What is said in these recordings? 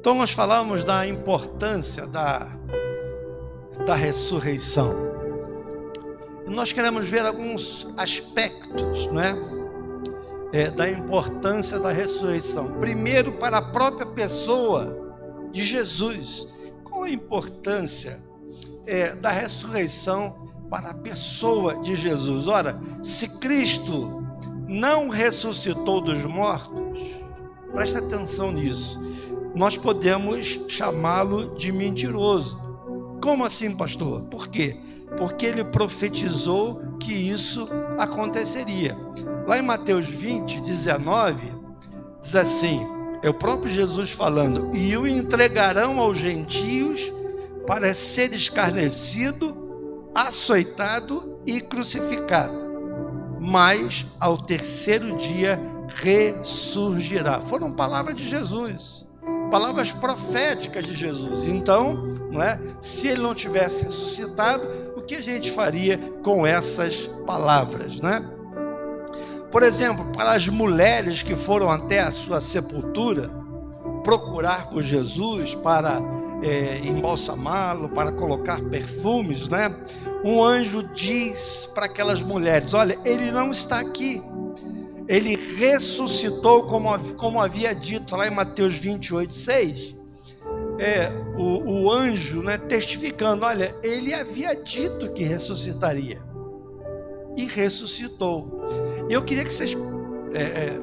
Então nós falamos da importância da ressurreição. E nós queremos ver alguns aspectos, não é? Da importância da ressurreição. Primeiro, para a própria pessoa de Jesus. Qual a importância da ressurreição para a pessoa de Jesus? Ora, se Cristo não ressuscitou dos mortos, presta atenção nisso, nós podemos chamá-lo de mentiroso. Como assim, pastor? Por quê? Porque ele profetizou que isso aconteceria. Lá em Mateus 20, 19, diz assim, é o próprio Jesus falando: e o entregarão aos gentios para ser escarnecido, açoitado e crucificado, mas ao terceiro dia ressurgirá. Foram palavras de Jesus, palavras proféticas de Jesus. Então, não é? Se ele não tivesse ressuscitado, o que a gente faria com essas palavras, né? Por exemplo, para as mulheres que foram até a sua sepultura procurar por Jesus para embalsamá-lo, para colocar perfumes, né? Um anjo diz para aquelas mulheres: olha, ele não está aqui, ele ressuscitou, como havia dito lá em Mateus 28, 6. O anjo, né, testificando: olha, ele havia dito que ressuscitaria, e ressuscitou. Eu queria que vocês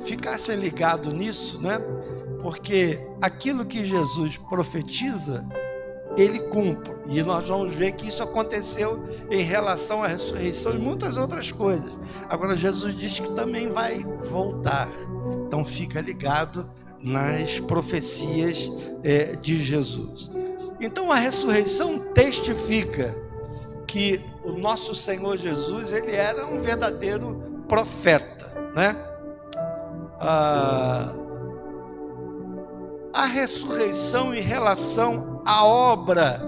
ficassem ligados nisso, né? Porque aquilo que Jesus profetiza, ele cumpre. E nós vamos ver que isso aconteceu em relação à ressurreição e muitas outras coisas. Agora, Jesus diz que também vai voltar. Então, fica ligado nas profecias de Jesus. Então, a ressurreição testifica que o nosso Senhor Jesus, ele era um verdadeiro profeta, né? A ressurreição em relação à obra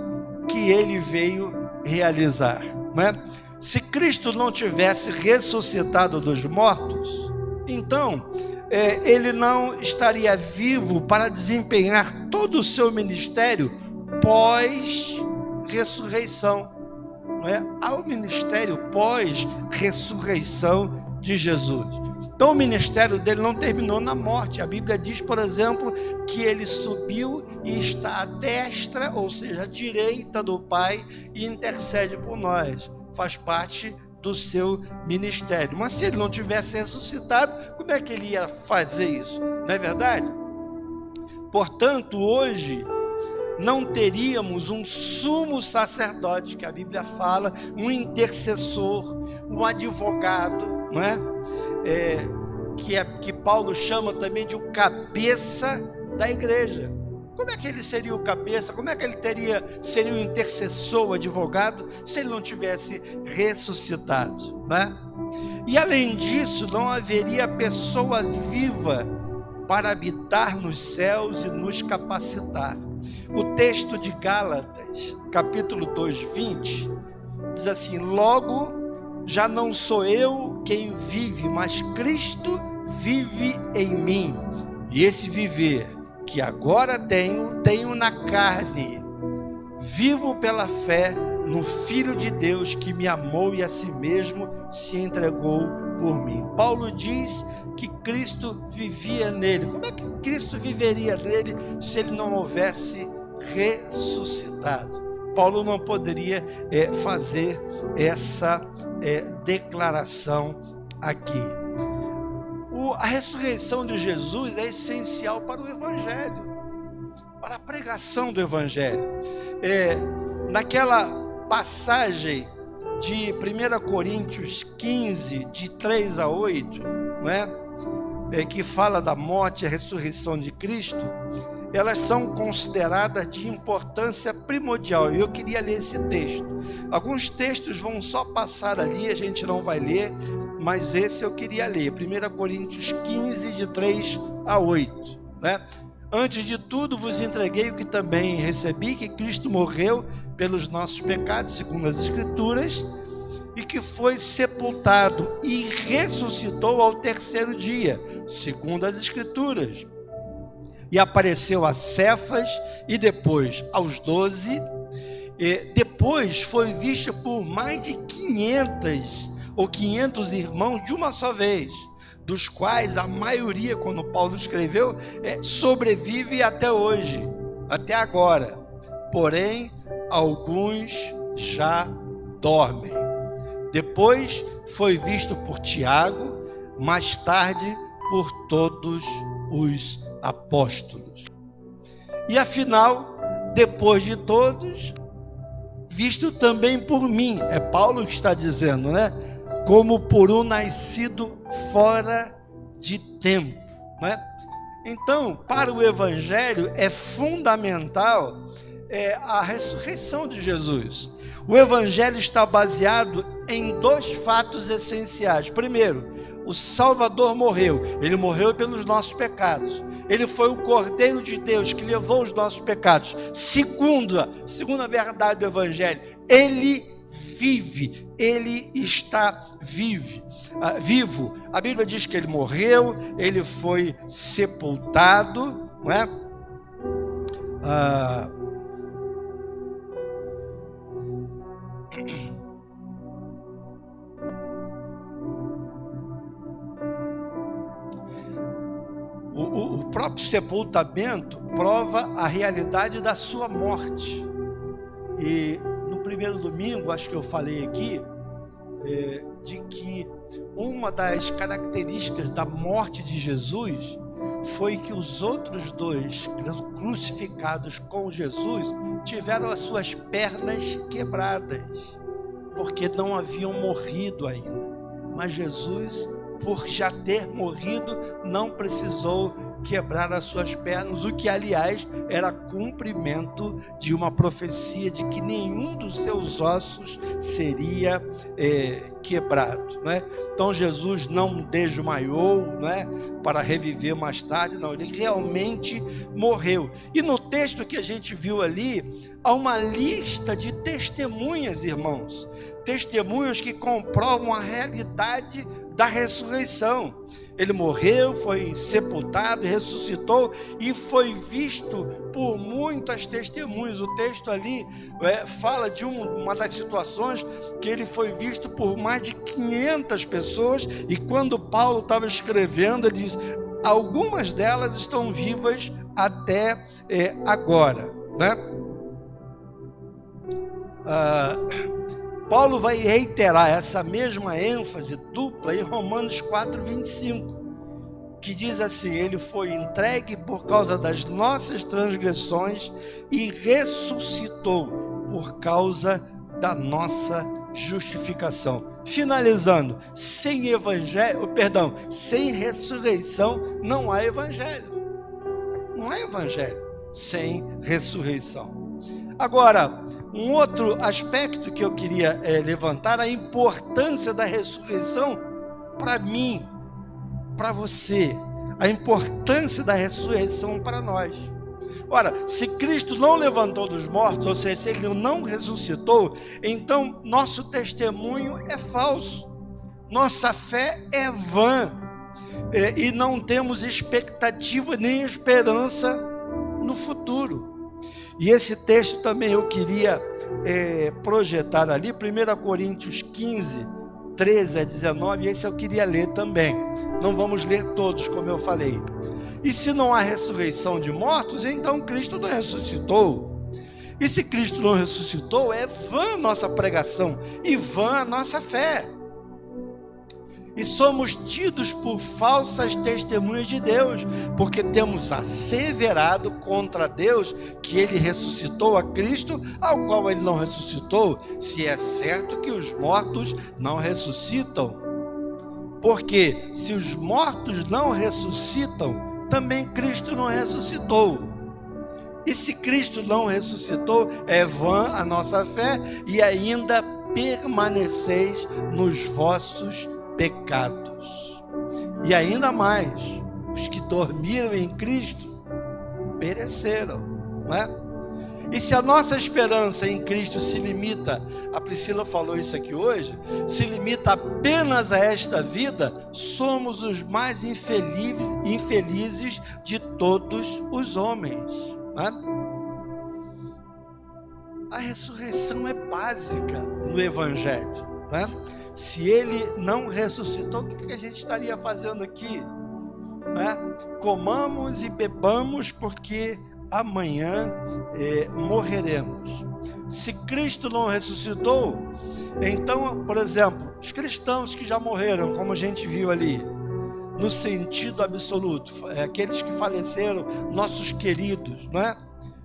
que ele veio realizar, né? Se Cristo não tivesse ressuscitado dos mortos, então ele não estaria vivo para desempenhar todo o seu ministério pós-ressurreição, não é? Há o ministério pós-ressurreição de Jesus. Então o ministério dele não terminou na morte. A Bíblia diz, por exemplo, que ele subiu e está à destra, ou seja, à direita do Pai, e intercede por nós. Faz parte do seu ministério. Mas se ele não tivesse ressuscitado, como é que ele ia fazer isso? Não é verdade? Portanto, hoje não teríamos um sumo sacerdote, que a Bíblia fala, um intercessor, um advogado, não é? Que Paulo chama também de o cabeça da igreja. Como é que ele seria o cabeça? Como é que ele seria o intercessor, o advogado, se ele não tivesse ressuscitado, né? E além disso, não haveria pessoa viva para habitar nos céus e nos capacitar. O texto de Gálatas, capítulo 2, 20, diz assim: logo, já não sou eu quem vive, mas Cristo vive em mim. E esse viver que agora tenho na carne. Vivo pela fé no Filho de Deus que me amou e a si mesmo se entregou por mim. Paulo diz que Cristo vivia nele. Como é que Cristo viveria nele se ele não houvesse ressuscitado? Paulo não poderia fazer essa declaração aqui. A ressurreição de Jesus é essencial para o Evangelho, para a pregação do Evangelho. Naquela passagem de 1 Coríntios 15, de 3 a 8, não é? Que fala da morte e a ressurreição de Cristo, elas são consideradas de importância primordial. Eu queria ler esse texto. Alguns textos vão só passar ali, a gente não vai ler, mas esse eu queria ler. 1 Coríntios 15, de 3 a 8, né? Antes de tudo vos entreguei o que também recebi, que Cristo morreu pelos nossos pecados, segundo as Escrituras, e que foi sepultado e ressuscitou ao terceiro dia, segundo as Escrituras. e apareceu a Cefas e depois aos 12. Depois foi vista por mais de 500 irmãos de uma só vez, dos quais a maioria, quando Paulo escreveu, sobrevive até hoje, até agora. Porém, alguns já dormem. Depois foi visto por Tiago, mais tarde por todos os apóstolos. E afinal, depois de todos, visto também por mim, é Paulo que está dizendo, né? Como por um nascido fora de tempo, né? Então, para o Evangelho é fundamental a ressurreição de Jesus. O Evangelho está baseado em 2 fatos essenciais. Primeiro, o Salvador morreu. Ele morreu pelos nossos pecados. Ele foi o Cordeiro de Deus que levou os nossos pecados. Segunda verdade do Evangelho, ele vive, ele está vivo. A Bíblia diz que ele morreu, ele foi sepultado, não é? O próprio sepultamento prova a realidade da sua morte. E no primeiro domingo, acho que eu falei aqui, de que uma das características da morte de Jesus foi que os outros 2 crucificados com Jesus tiveram as suas pernas quebradas, porque não haviam morrido ainda. Mas Jesus, por já ter morrido, não precisou quebrar as suas pernas, o que aliás era cumprimento de uma profecia de que nenhum dos seus ossos seria quebrado, não é? Então Jesus não desmaiou, não é, para reviver mais tarde, não, ele realmente morreu. E no texto que a gente viu ali, há uma lista de testemunhas, irmãos, testemunhas que comprovam a realidade da ressurreição. Ele morreu, foi sepultado, ressuscitou e foi visto por muitas testemunhas. O texto ali fala de uma das situações que ele foi visto por mais de 500 pessoas, e quando Paulo estava escrevendo, ele diz: algumas delas estão vivas até agora, né? Paulo vai reiterar essa mesma ênfase dupla em Romanos 4:25, que diz assim: ele foi entregue por causa das nossas transgressões e ressuscitou por causa da nossa justificação. Finalizando, sem ressurreição não há evangelho. Não há evangelho sem ressurreição. Agora, um outro aspecto que eu queria levantar, a importância da ressurreição para mim, para você, a importância da ressurreição para nós. Ora, se Cristo não levantou dos mortos, ou seja, se Ele não ressuscitou, então nosso testemunho é falso, nossa fé é vã, e não temos expectativa nem esperança no futuro. E esse texto também eu queria projetar ali, 1 Coríntios 15, 13 a 19, esse eu queria ler também. Não vamos ler todos, como eu falei. E se não há ressurreição de mortos, então Cristo não ressuscitou. E se Cristo não ressuscitou, é vã a nossa pregação e vã a nossa fé. E somos tidos por falsas testemunhas de Deus, porque temos asseverado contra Deus que Ele ressuscitou a Cristo, ao qual Ele não ressuscitou, se é certo que os mortos não ressuscitam. Porque se os mortos não ressuscitam, também Cristo não ressuscitou. E se Cristo não ressuscitou, é vã a nossa fé, e ainda permaneceis nos vossos pecados. E ainda mais, os que dormiram em Cristo pereceram, não é? E se a nossa esperança em Cristo se limita, a Priscila falou isso aqui hoje, se limita apenas a esta vida, somos os mais infelizes de todos os homens, né? A ressurreição é básica no Evangelho, né? Se ele não ressuscitou, o que a gente estaria fazendo aqui, né? Comamos e bebamos, porque amanhã morreremos. Se Cristo não ressuscitou, então, por exemplo, os cristãos que já morreram, como a gente viu ali, no sentido absoluto, aqueles que faleceram, nossos queridos, não é?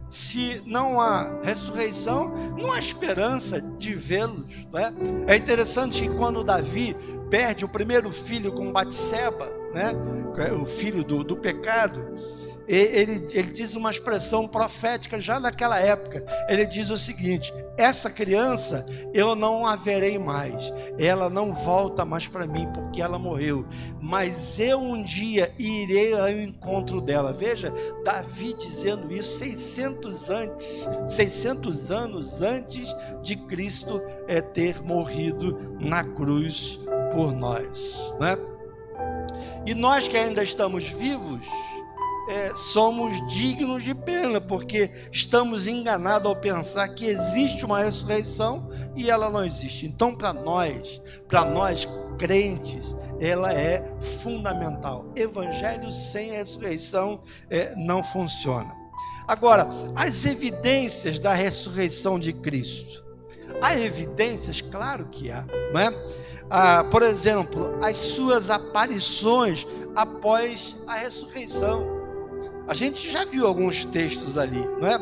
Se não há ressurreição, não há esperança de vê-los, não é? É interessante que quando Davi perde o primeiro filho com Batseba, né? O filho do pecado, ele diz uma expressão profética já naquela época. Ele diz o seguinte: essa criança eu não a verei mais, ela não volta mais para mim, porque ela morreu, mas eu um dia irei ao encontro dela. Veja, Davi dizendo isso 600 anos antes de Cristo ter morrido na cruz por nós, né? E nós que ainda estamos vivos, somos dignos de pena, porque estamos enganados ao pensar que existe uma ressurreição e ela não existe. Então, para nós crentes, ela é fundamental. Evangelho sem ressurreição não funciona. Agora, as evidências da ressurreição de Cristo. Há evidências? Claro que há, não é? Por exemplo, as suas aparições após a ressurreição. A gente já viu alguns textos ali, não é?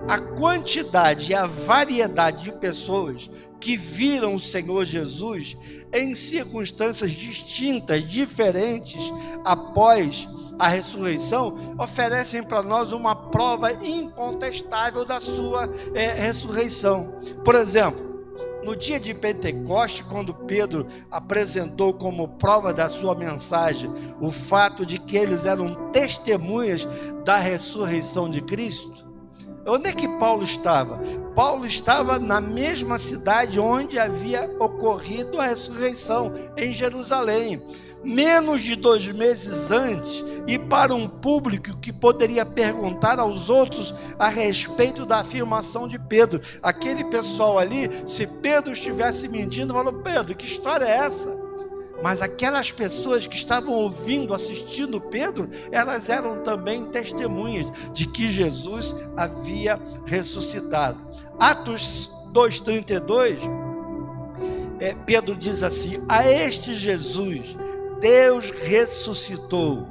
A quantidade e a variedade de pessoas que viram o Senhor Jesus em circunstâncias distintas, diferentes, após a ressurreição, oferecem para nós uma prova incontestável da sua ressurreição. Por exemplo, no dia de Pentecoste, quando Pedro apresentou como prova da sua mensagem o fato de que eles eram testemunhas da ressurreição de Cristo, onde é que Paulo estava? Paulo estava na mesma cidade onde havia ocorrido a ressurreição, em Jerusalém, menos de 2 meses antes, e para um público que poderia perguntar aos outros a respeito da afirmação de Pedro. Aquele pessoal ali, se Pedro estivesse mentindo, falou: Pedro, que história é essa? Mas aquelas pessoas que estavam ouvindo, assistindo Pedro, elas eram também testemunhas de que Jesus havia ressuscitado. Atos 2:32, Pedro diz assim: a este Jesus Deus ressuscitou,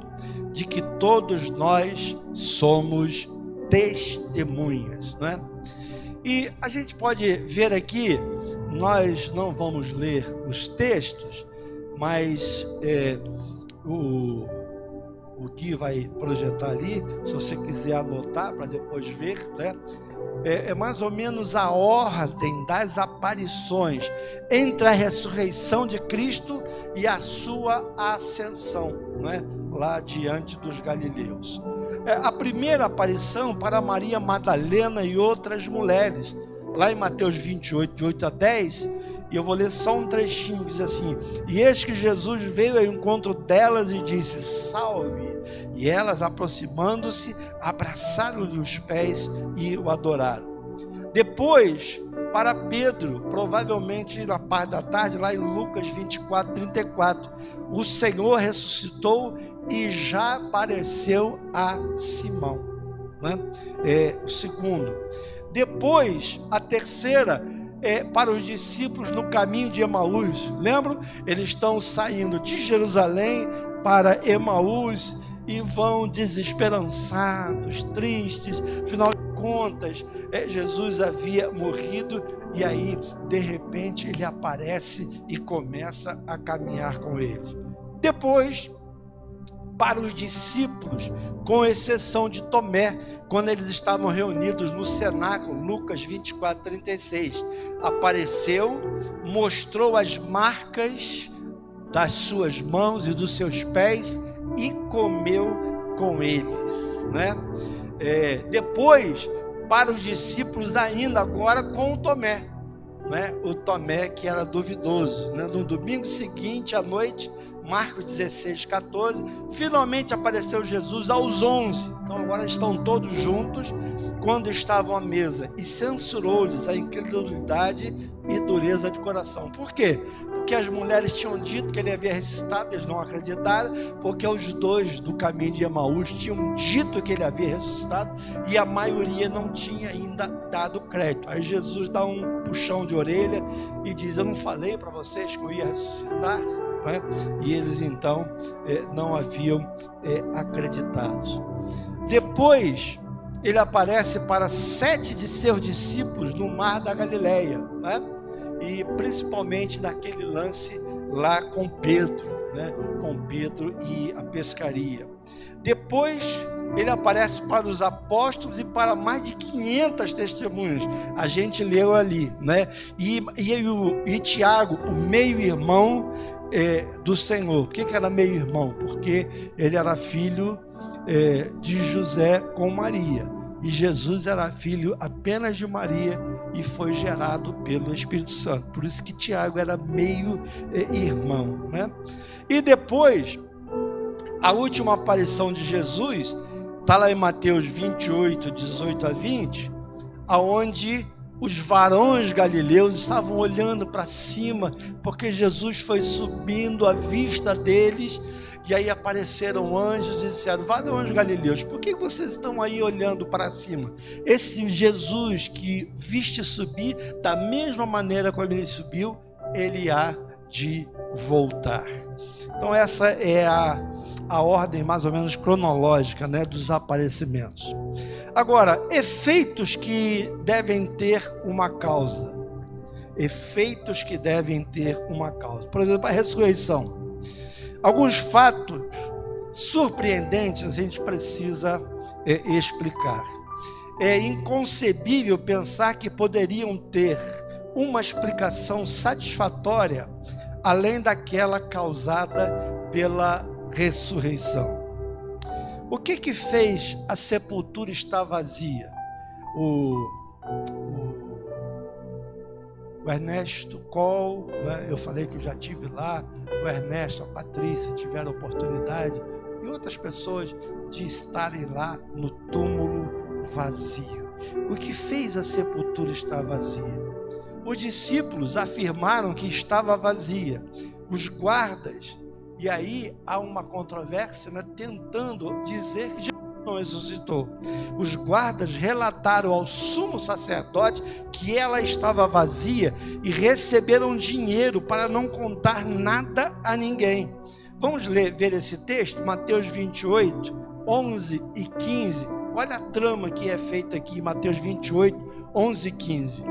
de que todos nós somos testemunhas, não é? E a gente pode ver aqui, nós não vamos ler os textos, mas o Gui vai projetar ali, se você quiser anotar para depois ver, né? É mais ou menos a ordem das aparições entre a ressurreição de Cristo e a sua ascensão, não é? Lá diante dos galileus. A primeira aparição para Maria Madalena e outras mulheres, lá em Mateus 28, de 8 a 10, e eu vou ler só um trechinho, diz assim: e eis que Jesus veio ao encontro delas e disse: salve! E elas, aproximando-se, abraçaram-lhe os pés e o adoraram. Depois, para Pedro, provavelmente na parte da tarde, lá em Lucas 24:34, o Senhor ressuscitou e já apareceu a Simão, né? O segundo. Depois, a terceira, para os discípulos no caminho de Emaús. Lembram? Eles estão saindo de Jerusalém para Emaús e vão desesperançados, tristes. Afinal de contas, Jesus havia morrido, e aí, de repente, ele aparece e começa a caminhar com eles. Depois, para os discípulos, com exceção de Tomé, quando eles estavam reunidos no cenáculo, Lucas 24:36, apareceu, mostrou as marcas das suas mãos e dos seus pés e comeu com eles, né? Depois, para os discípulos ainda agora com o Tomé, né? O Tomé que era duvidoso, né? No domingo seguinte à noite, Marcos 16, 14, finalmente apareceu Jesus aos 11. Então agora estão todos juntos quando estavam à mesa, e censurou-lhes a incredulidade e dureza de coração. Por quê? Porque as mulheres tinham dito que ele havia ressuscitado, eles não acreditaram, porque os dois do caminho de Emaús tinham dito que ele havia ressuscitado, e a maioria não tinha ainda dado crédito. Aí Jesus dá um puxão de orelha e diz: eu não falei para vocês que eu ia ressuscitar? Né? E eles então não haviam acreditado. Depois ele aparece para 7 de seus discípulos no mar da Galileia, né? E principalmente naquele lance lá com Pedro, né? Com Pedro e a pescaria. Depois ele aparece para os apóstolos e para mais de 500 testemunhas. A gente leu ali, né? E Tiago, o meio-irmão do Senhor. Por que era meio-irmão? Porque ele era filho de José com Maria. E Jesus era filho apenas de Maria e foi gerado pelo Espírito Santo. Por isso que Tiago era meio-irmão, né? E depois, a última aparição de Jesus está lá em Mateus 28, 18 a 20, aonde os varões galileus estavam olhando para cima, porque Jesus foi subindo à vista deles, e aí apareceram anjos e disseram: varões galileus, por que vocês estão aí olhando para cima? Esse Jesus que viste subir, da mesma maneira como ele subiu, ele há de voltar. Então essa é a ordem mais ou menos cronológica, né, dos aparecimentos. Agora, efeitos que devem ter uma causa. Efeitos que devem ter uma causa. Por exemplo, a ressurreição. Alguns fatos surpreendentes a gente precisa explicar. É inconcebível pensar que poderiam ter uma explicação satisfatória além daquela causada pela ressurreição. O que fez a sepultura estar vazia? O Ernesto Coll, né? Eu falei que eu já tive lá, o Ernesto, a Patrícia tiveram a oportunidade, e outras pessoas, de estarem lá no túmulo vazio. O que fez a sepultura estar vazia? Os discípulos afirmaram que estava vazia. Os guardas, e aí há uma controvérsia, né, tentando dizer que Jesus não ressuscitou. Os guardas relataram ao sumo sacerdote que ela estava vazia e receberam dinheiro para não contar nada a ninguém. Vamos ver esse texto, Mateus 28, 11 e 15. Olha a trama que é feita aqui, Mateus 28, 11 e 15.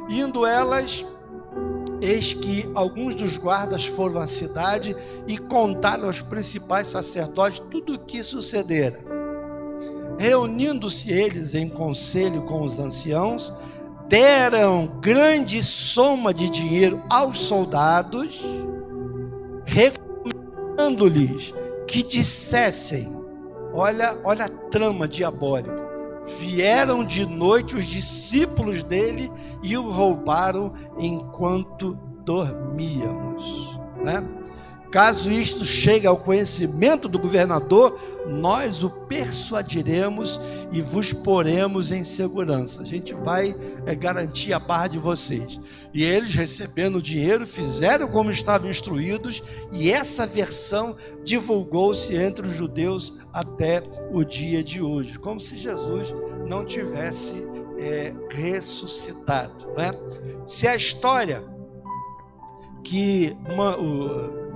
Indo elas, eis que alguns dos guardas foram à cidade e contaram aos principais sacerdotes tudo o que sucedera. Reunindo-se eles em conselho com os anciãos, deram grande soma de dinheiro aos soldados, recomendando-lhes que dissessem, olha a trama diabólica: vieram de noite os discípulos dele e o roubaram enquanto dormíamos, né? Caso isto chegue ao conhecimento do governador, nós o persuadiremos e vos poremos em segurança. A gente vai garantir a barra de vocês. E eles, recebendo o dinheiro, fizeram como estavam instruídos, e essa versão divulgou-se entre os judeus até o dia de hoje, como se Jesus não tivesse ressuscitado, né? Se a história que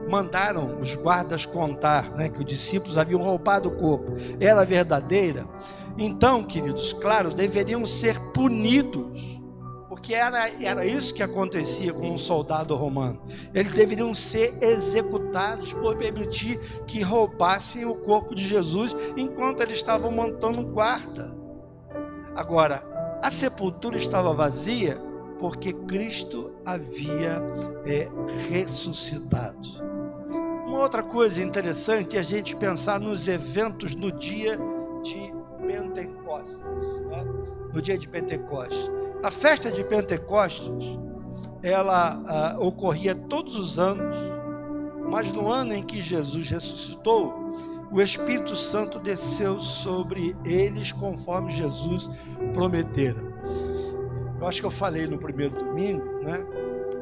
mandaram os guardas contar, né, que os discípulos haviam roubado o corpo, era verdadeira, então, queridos, claro, deveriam ser punidos, porque era isso que acontecia com um soldado romano. Eles deveriam ser executados por permitir que roubassem o corpo de Jesus enquanto eles estavam montando guarda. Agora, a sepultura estava vazia porque Cristo havia ressuscitado. Uma outra coisa interessante é a gente pensar nos eventos no dia de Pentecostes. Pentecostes, né? No dia de Pentecostes. A festa de Pentecostes, ela ocorria todos os anos, mas no ano em que Jesus ressuscitou, o Espírito Santo desceu sobre eles conforme Jesus prometera. Eu acho que eu falei no primeiro domingo, né,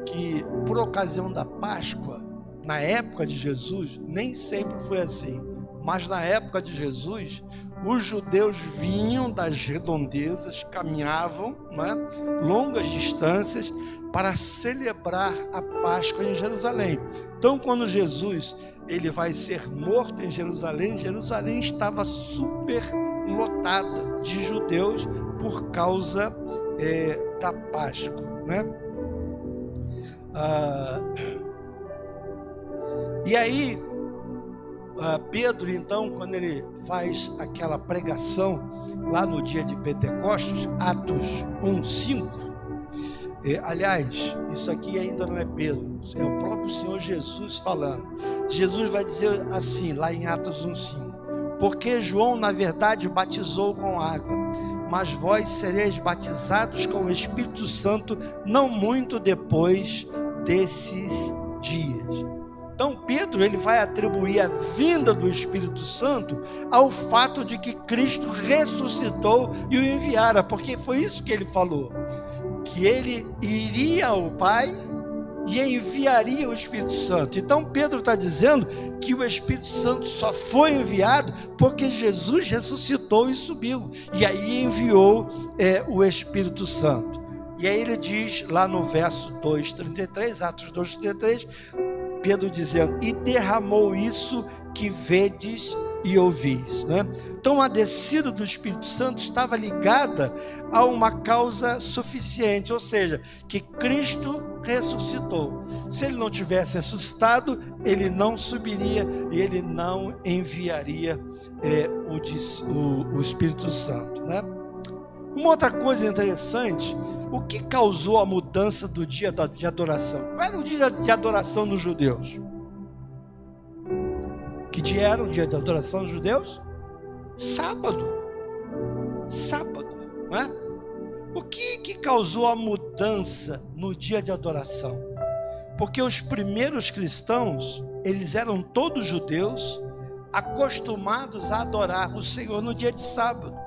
que por ocasião da Páscoa, na época de Jesus, nem sempre foi assim, mas na época de Jesus, os judeus vinham das redondezas, caminhavam, né, longas distâncias para celebrar a Páscoa em Jerusalém. Então, quando Jesus ele vai ser morto em Jerusalém, Jerusalém estava super lotada de judeus por causa da Páscoa, né? E aí Pedro, então, quando ele faz aquela pregação lá no dia de Pentecostes, Atos 1:5, aliás, isso aqui ainda não é Pedro, é o próprio Senhor Jesus falando. Jesus vai dizer assim, lá em Atos 1:5, porque João, na verdade, batizou com água, mas vós sereis batizados com o Espírito Santo não muito depois desses dias. Então Pedro ele vai atribuir a vinda do Espírito Santo ao fato de que Cristo ressuscitou e o enviara, porque foi isso que ele falou, que ele iria ao Pai e enviaria o Espírito Santo. Então Pedro está dizendo que o Espírito Santo só foi enviado porque Jesus ressuscitou e subiu, e aí enviou o Espírito Santo. E aí ele diz lá no verso 2:33, Atos 2:33, Pedro dizendo, e derramou isso que vedes e ouvis, né? Então a descida do Espírito Santo estava ligada a uma causa suficiente, ou seja, que Cristo ressuscitou. Se ele não tivesse ressuscitado, ele não subiria e ele não enviaria o Espírito Santo, né? Uma outra coisa interessante, o que causou a mudança do dia de adoração? Qual era o dia de adoração dos judeus? Que dia era o dia de adoração dos judeus? Sábado, não é? O que causou a mudança no dia de adoração? Porque os primeiros cristãos, eles eram todos judeus, acostumados a adorar o Senhor no dia de sábado.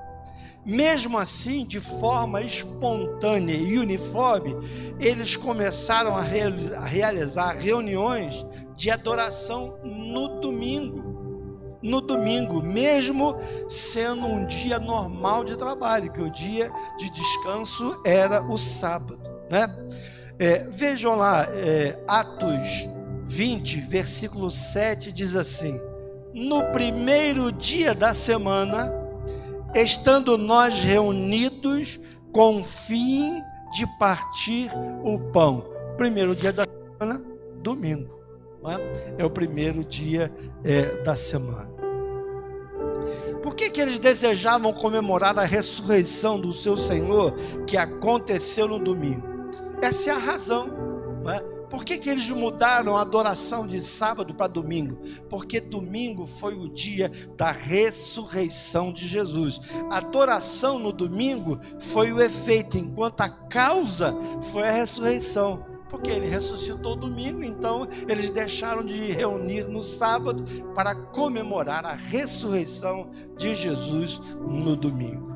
Mesmo assim, de forma espontânea e uniforme, eles começaram a realizar reuniões de adoração no domingo, mesmo sendo um dia normal de trabalho, que o dia de descanso era o sábado, né? Vejam lá, Atos 20, versículo 7, diz assim, no primeiro dia da semana, estando nós reunidos com o fim de partir o pão. Primeiro dia da semana, domingo, não é? É o primeiro dia da semana. Por que eles desejavam comemorar a ressurreição do seu Senhor, que aconteceu no domingo? Essa é a razão, não é? Por que eles mudaram a adoração de sábado para domingo? Porque domingo foi o dia da ressurreição de Jesus. A adoração no domingo foi o efeito, enquanto a causa foi a ressurreição. Porque ele ressuscitou domingo, então eles deixaram de reunir no sábado para comemorar a ressurreição de Jesus no domingo.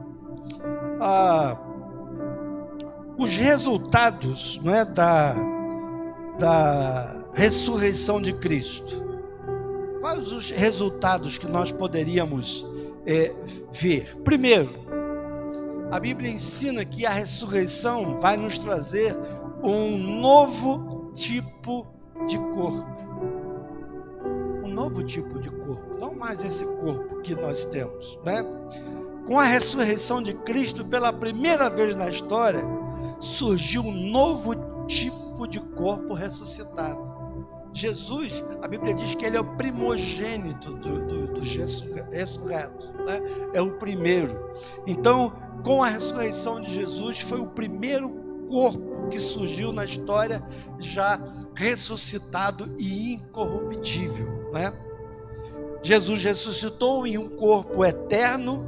Os resultados, não é, da ressurreição de Cristo. Quais os resultados que nós poderíamos ver? Primeiro, a Bíblia ensina que a ressurreição vai nos trazer um novo tipo de corpo. Um novo tipo de corpo, não mais esse corpo que nós temos, né? Com a ressurreição de Cristo, pela primeira vez na história, surgiu um novo tipo de corpo ressuscitado. Jesus, a Bíblia diz que ele é o primogênito dos ressurretos, né? É o primeiro. Então, com a ressurreição de Jesus, foi o primeiro corpo que surgiu na história, já ressuscitado e incorruptível, né? Jesus ressuscitou em um corpo eterno,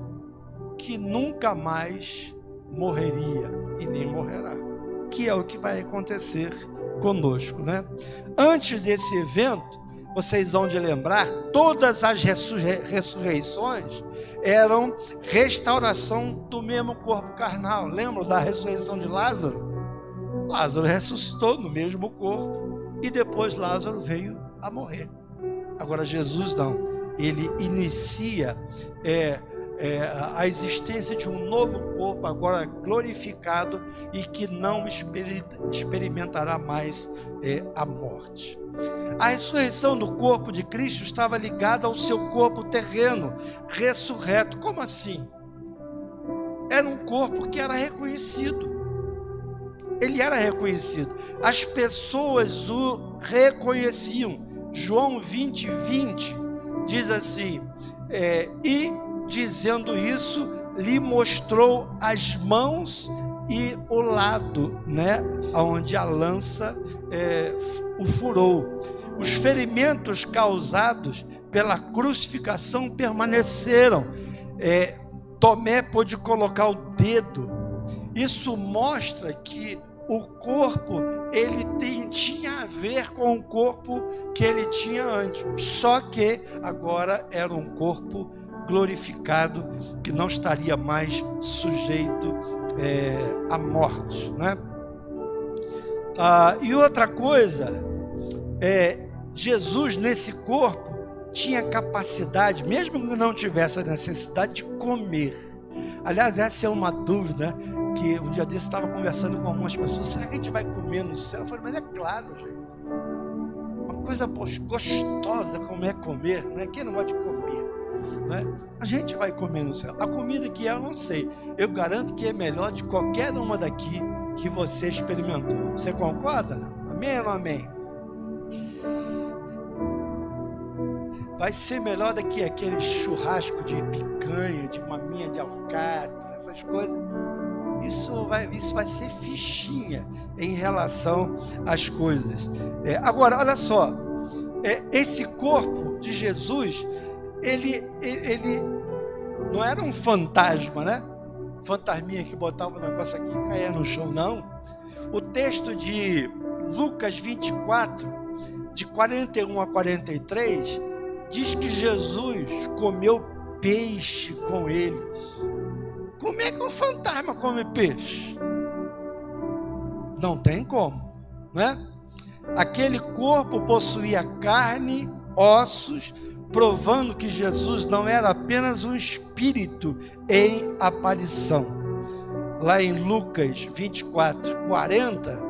que nunca mais morreria e nem morrerá, que é o que vai acontecer conosco, né? Antes desse evento, vocês vão de lembrar, todas as ressurreições eram restauração do mesmo corpo carnal. Lembram da ressurreição de Lázaro? Lázaro ressuscitou no mesmo corpo e depois Lázaro veio a morrer. Agora Jesus não, ele inicia a existência de um novo corpo, agora glorificado, e que não experimentará mais a morte. A ressurreição do corpo de Cristo estava ligada ao seu corpo terreno, ressurreto. Como assim? Era um corpo que era reconhecido. Ele era reconhecido. As pessoas o reconheciam. João 20:20 diz assim, e dizendo isso, lhe mostrou as mãos e o lado, né, onde a lança o furou. Os ferimentos causados pela crucificação permaneceram. Tomé pôde colocar o dedo. Isso mostra que o corpo, ele tinha a ver com o corpo que ele tinha antes, só que agora era um corpo glorificado, que não estaria mais sujeito à morte, né? E outra coisa, Jesus nesse corpo tinha capacidade, mesmo que não tivesse a necessidade de comer. Aliás, essa é uma dúvida que um dia desse eu estava conversando com algumas pessoas. Será que a gente vai comer no céu? Eu falei, mas é claro, gente. Uma coisa gostosa como é comer, né? Quem não gosta de comer, né? A gente vai comer no céu. A comida que é, eu não sei. Eu garanto que é melhor de qualquer uma daqui que você experimentou. Você concorda? Não? Amém ou não amém? Vai ser melhor do que aquele churrasco de picanha, de maminha de alcatra, essas coisas. Isso vai ser fichinha em relação às coisas. Agora, olha só, esse corpo de Jesus, ele não era um fantasma, né? Fantasminha que botava o negócio aqui e caía no chão, não. O texto de Lucas 24, de 41 a 43, diz que Jesus comeu peixe com eles. Como é que um fantasma come peixe? Não tem como, né? Aquele corpo possuía carne, ossos, provando que Jesus não era apenas um espírito em aparição. Lá em Lucas 24, 40,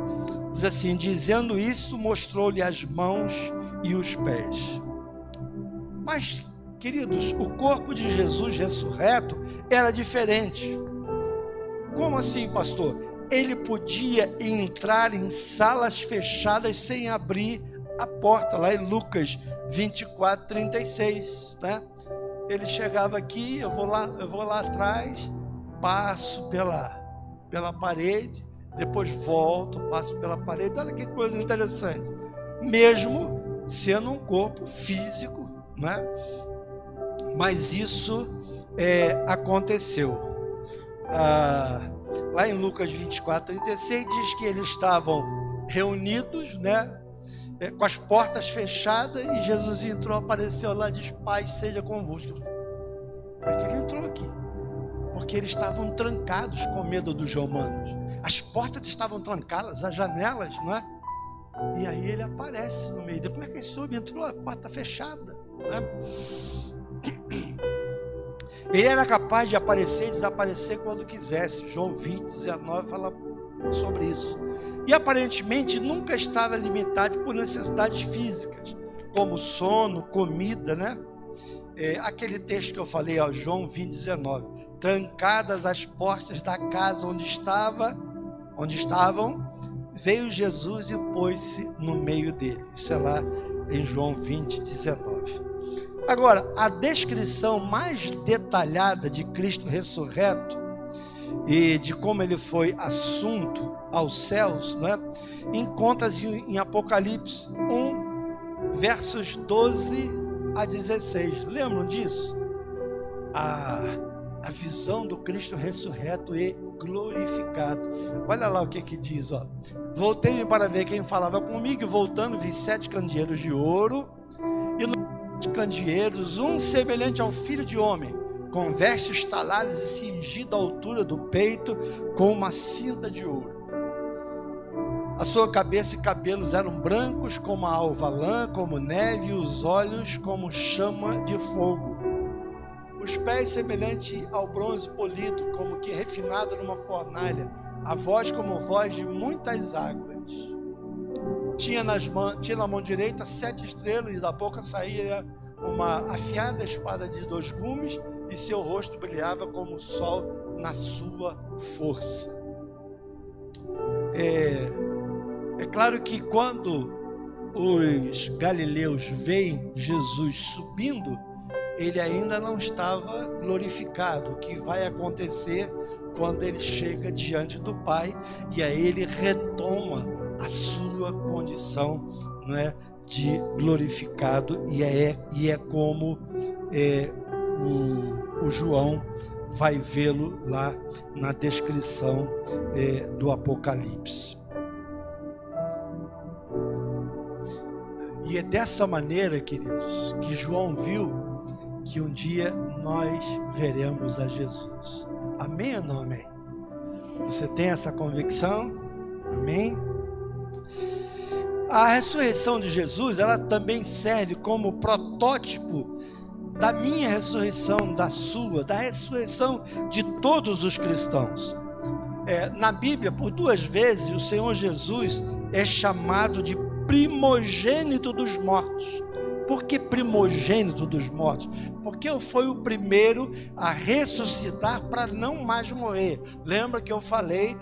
diz assim, dizendo isso, mostrou-lhe as mãos e os pés. Mas, queridos, o corpo de Jesus ressurreto era diferente. Como assim, pastor? Ele podia entrar em salas fechadas sem abrir a porta, lá em Lucas 24, 36, né? Ele chegava aqui, eu vou lá atrás, passo pela parede, depois volto, passo pela parede. Olha que coisa interessante. Mesmo sendo um corpo físico, né? Mas isso aconteceu. Lá em Lucas 24, 36 diz que eles estavam reunidos, né? Com as portas fechadas, e Jesus entrou, apareceu lá e diz, paz seja convosco. Por que ele entrou aqui? Porque eles estavam trancados com medo dos romanos. As portas estavam trancadas, as janelas, não é? E aí ele aparece no meio. Como é que ele soube? Entrou, a porta fechada, né? Ele era capaz de aparecer e desaparecer quando quisesse. João 20, 19 fala sobre isso. E aparentemente nunca estava limitado por necessidades físicas, como sono, comida, né? Aquele texto que eu falei, ó, João 20, 19. Trancadas as portas da casa onde estavam, veio Jesus e pôs-se no meio dele. Isso é lá em João 20, 19. Agora, a descrição mais detalhada de Cristo ressurreto e de como ele foi assunto aos céus, né, encontra-se em Apocalipse 1, versos 12 a 16. Lembram disso? a visão do Cristo ressurreto e glorificado. Olha lá o que diz, ó. Voltei-me para ver quem falava comigo, e voltando vi 7 candeeiros de ouro, e nos candeeiros um semelhante ao Filho de Homem, com vestes talares e cingido à altura do peito com uma cinta de ouro. A sua cabeça e cabelos eram brancos como a alva lã, como neve, e os olhos como chama de fogo. Os pés semelhante ao bronze polido, como que refinado numa fornalha, a voz como voz de muitas águas. Tinha na mão direita 7 estrelas, e da boca saía uma afiada espada de 2 gumes, e seu rosto brilhava como o sol na sua força. É claro que quando os galileus veem Jesus subindo, ele ainda não estava glorificado. O que vai acontecer quando ele chega diante do Pai, e aí ele retoma a sua condição, não é, de glorificado, e é como o João vai vê-lo lá na descrição do Apocalipse. E é dessa maneira, queridos, que João viu que um dia nós veremos a Jesus. Amém ou não amém? Você tem essa convicção? Amém? A ressurreição de Jesus, ela também serve como protótipo da minha ressurreição, da sua, da ressurreição de todos os cristãos. Na Bíblia, por 2 vezes, o Senhor Jesus é chamado de primogênito dos mortos. Por que primogênito dos mortos? Porque foi o primeiro a ressuscitar para não mais morrer. Lembra que eu falei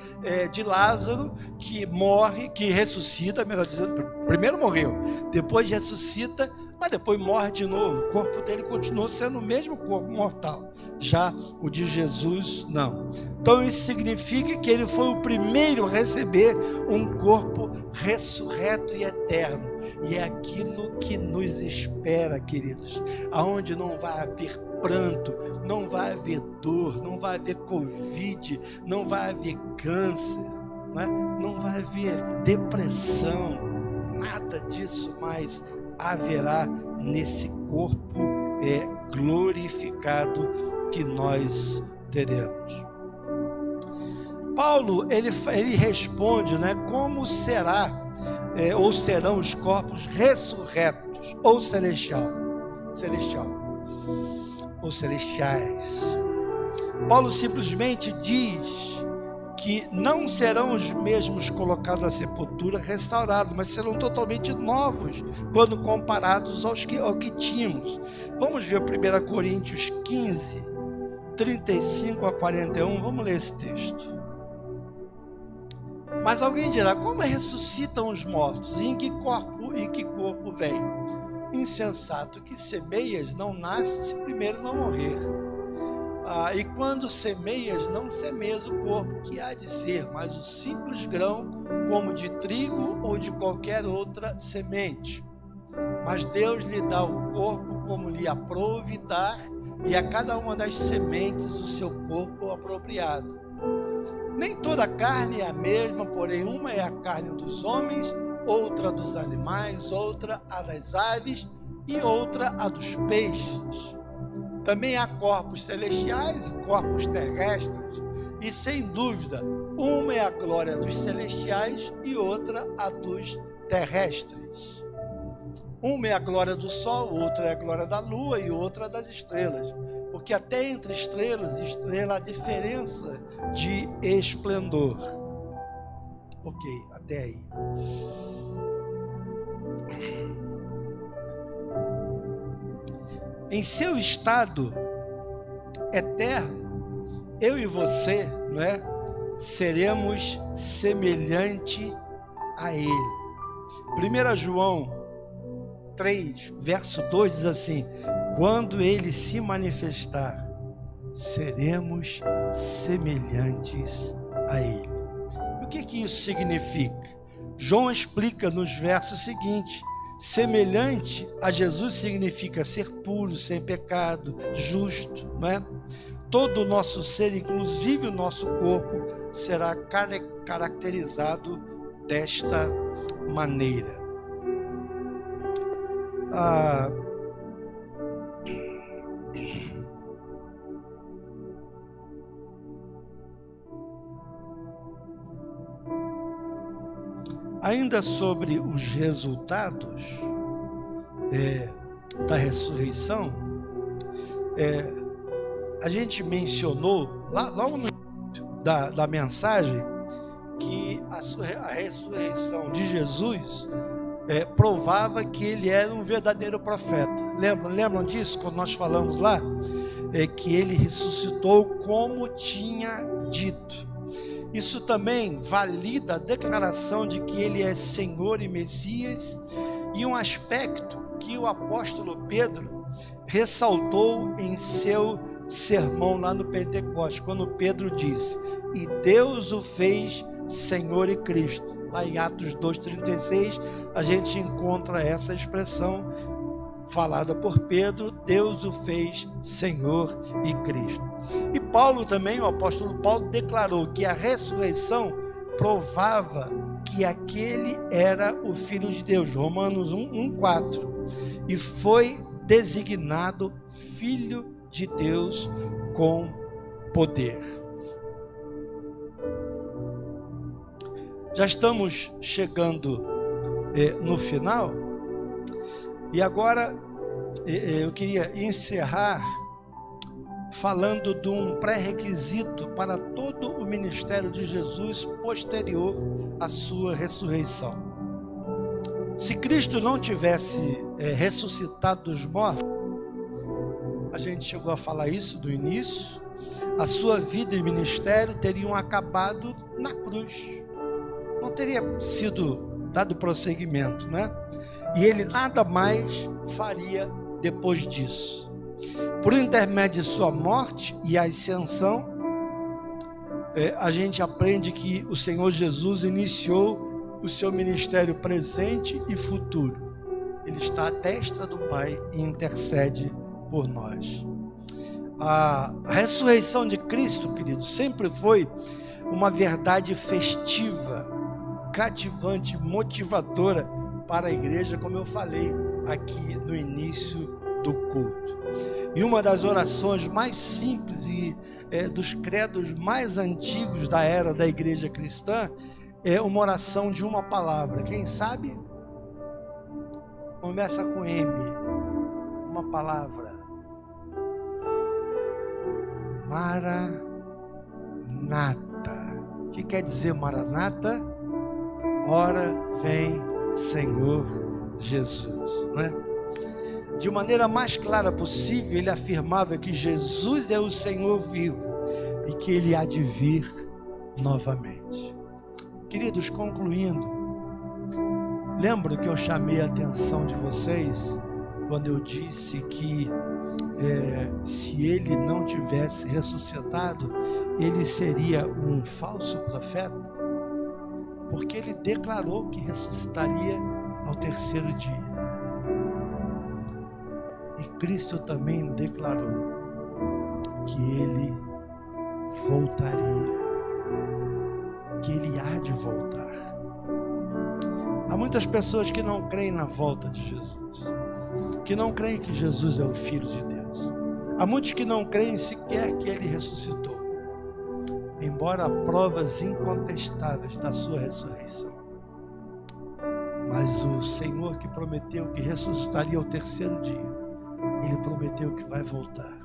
de Lázaro, que morre, que ressuscita, melhor dizendo, primeiro morreu, depois ressuscita, mas depois morre de novo. O corpo dele continuou sendo o mesmo corpo mortal. Já o de Jesus, não. Então isso significa que ele foi o primeiro a receber um corpo ressurreto e eterno. E é aquilo que nos espera, queridos, aonde não vai haver pranto, não vai haver dor, não vai haver Covid, não vai haver câncer, não vai haver depressão, nada disso mais haverá nesse corpo glorificado que nós teremos. Paulo, ele responde, como será ou serão os corpos ressurretos ou celestiais. Paulo simplesmente diz que não serão os mesmos colocados na sepultura restaurados, mas serão totalmente novos quando comparados ao que tínhamos. Vamos ver 1 Coríntios 15, 35 a 41, vamos ler esse texto. Mas alguém dirá, como ressuscitam os mortos? E em que corpo vem? Insensato, que semeias não nasce se primeiro não morrer. E quando semeias, não semeias o corpo que há de ser, mas o simples grão, como de trigo ou de qualquer outra semente. Mas Deus lhe dá o corpo como lhe aprouve dar, e a cada uma das sementes o seu corpo apropriado. Nem toda carne é a mesma, porém uma é a carne dos homens, outra dos animais, outra a das aves e outra a dos peixes. Também há corpos celestiais e corpos terrestres, e sem dúvida, uma é a glória dos celestiais e outra a dos terrestres. Uma é a glória do sol, outra é a glória da lua e outra das estrelas. Porque até entre estrelas e estrela há diferença de esplendor. Ok, até aí. Em seu estado eterno, eu e você, seremos semelhante a Ele. 1 João 3, verso 2 diz assim: quando Ele se manifestar, seremos semelhantes a Ele. O que isso significa? João explica nos versos seguintes: semelhante a Jesus significa ser puro, sem pecado, justo, todo o nosso ser, inclusive o nosso corpo, será caracterizado desta maneira. Ainda sobre os resultados da ressurreição, a gente mencionou logo no início da mensagem que a ressurreição de Jesus provava que ele era um verdadeiro profeta. Lembram disso quando nós falamos lá? Que ele ressuscitou como tinha dito. Isso também valida a declaração de que ele é Senhor e Messias, e um aspecto que o apóstolo Pedro ressaltou em seu sermão lá no Pentecostes, quando Pedro diz: e Deus o fez Senhor e Cristo. Lá em Atos 2,36 a gente encontra essa expressão falada por Pedro: Deus o fez Senhor e Cristo. E Paulo também, o apóstolo Paulo, declarou que a ressurreição provava que aquele era o Filho de Deus, Romanos 1,4, e foi designado Filho de Deus com poder. Já estamos chegando no final, e agora eu queria encerrar falando de um pré-requisito para todo o ministério de Jesus posterior à sua ressurreição. Se Cristo não tivesse ressuscitado dos mortos, a gente chegou a falar isso no início, a sua vida e ministério teriam acabado na cruz. Não teria sido dado prosseguimento, né? E ele nada mais faria depois disso. Por intermédio de sua morte e ascensão, a gente aprende que o Senhor Jesus iniciou o seu ministério presente e futuro. Ele está à destra do Pai e intercede por nós. A ressurreição de Cristo, queridos, sempre foi uma verdade festiva, cativante, motivadora para a igreja, como eu falei aqui no início do culto. E uma das orações mais simples e dos credos mais antigos da era da igreja cristã é uma oração de uma palavra. Quem sabe? Começa com M. Uma palavra. Maranata. O que quer dizer Maranata? Ora vem, Senhor Jesus, né? De maneira mais clara possível, ele afirmava que Jesus é o Senhor vivo e que ele há de vir novamente. Queridos, concluindo, lembro que eu chamei a atenção de vocês quando eu disse que se ele não tivesse ressuscitado, ele seria um falso profeta, porque ele declarou que ressuscitaria ao terceiro dia. E Cristo também declarou que ele voltaria, que ele há de voltar. Há muitas pessoas que não creem na volta de Jesus, que não creem que Jesus é o Filho de Deus. Há muitos que não creem sequer que ele ressuscitou, embora há provas incontestáveis da sua ressurreição. Mas o Senhor, que prometeu que ressuscitaria ao terceiro dia, ele prometeu que vai voltar.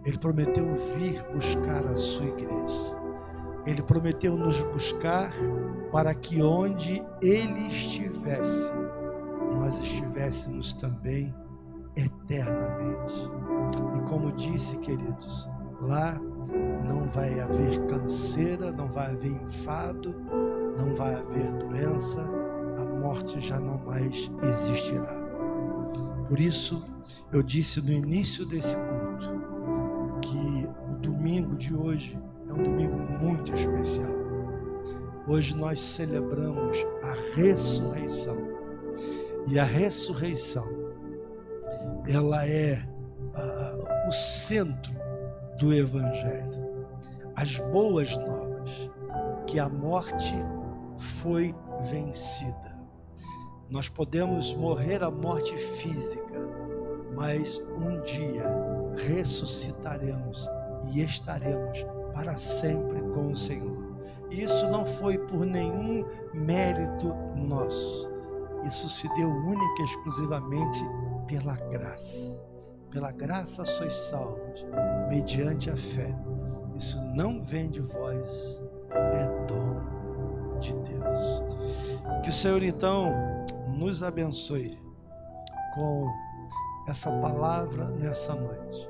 Ele prometeu vir buscar a sua igreja. Ele prometeu nos buscar para que onde ele estivesse, nós estivéssemos também eternamente. E como disse, queridos, lá não vai haver canseira, não vai haver enfado, não vai haver doença, a morte já não mais existirá. Por isso, eu disse no início desse culto que o domingo de hoje é um domingo muito especial. Hoje nós celebramos a ressurreição. E a ressurreição, ela é o centro do Evangelho. As boas novas, que a morte foi vencida. Nós podemos morrer a morte física, mas um dia ressuscitaremos e estaremos para sempre com o Senhor. Isso não foi por nenhum mérito nosso. Isso se deu única e exclusivamente pela graça. Pela graça sois salvos, mediante a fé. Isso não vem de vós, é dom de Deus. Que o Senhor então nos abençoe com essa palavra nessa noite.